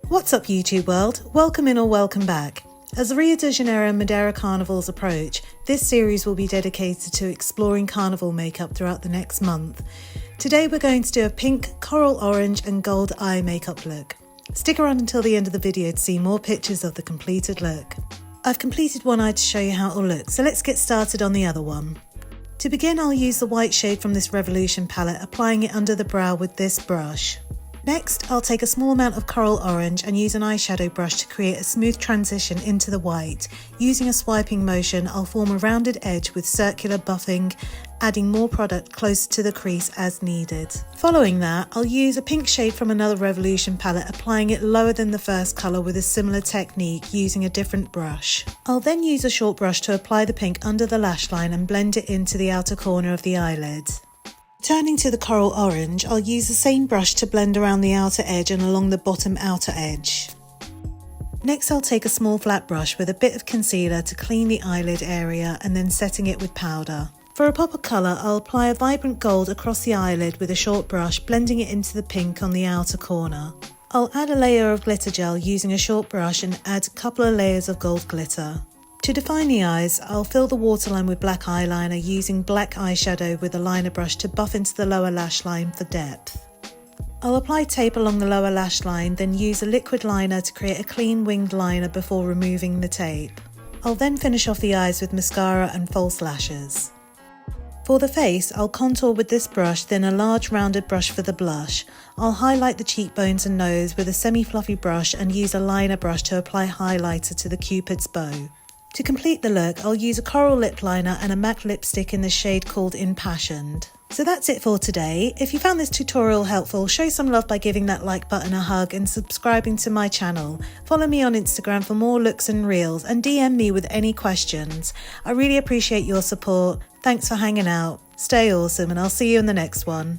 What's up YouTube world? Welcome in or welcome back. As the Rio de Janeiro and Madeira carnivals approach, this series will be dedicated to exploring carnival makeup throughout the next month. Today we're going to do a pink, coral orange and gold eye makeup look. Stick around until the end of the video to see more pictures of the completed look. I've completed one eye to show you how it will look, so let's get started on the other one. To begin, I'll use the white shade from this Revolution palette, applying it under the brow with this brush. Next, I'll take a small amount of coral orange and use an eyeshadow brush to create a smooth transition into the white. Using a swiping motion, I'll form a rounded edge with circular buffing, adding more product closer to the crease as needed. Following that, I'll use a pink shade from another Revolution palette, applying it lower than the first colour with a similar technique using a different brush. I'll then use a short brush to apply the pink under the lash line and blend it into the outer corner of the eyelid. Turning to the coral orange, I'll use the same brush to blend around the outer edge and along the bottom outer edge. Next, I'll take a small flat brush with a bit of concealer to clean the eyelid area and then setting it with powder. For a pop of colour, I'll apply a vibrant gold across the eyelid with a short brush, blending it into the pink on the outer corner. I'll add a layer of glitter gel using a short brush and add a couple of layers of gold glitter. To define the eyes, I'll fill the waterline with black eyeliner using black eyeshadow with a liner brush to buff into the lower lash line for depth. I'll apply tape along the lower lash line, then use a liquid liner to create a clean winged liner before removing the tape. I'll then finish off the eyes with mascara and false lashes. For the face, I'll contour with this brush, then a large rounded brush for the blush. I'll highlight the cheekbones and nose with a semi-fluffy brush and use a liner brush to apply highlighter to the Cupid's bow. To complete the look, I'll use a coral lip liner and a matte lipstick in the shade called Impassioned. So that's it for today. If you found this tutorial helpful, show some love by giving that like button a hug and subscribing to my channel. Follow me on Instagram for more looks and reels and DM me with any questions. I really appreciate your support. Thanks for hanging out. Stay awesome and I'll see you in the next one.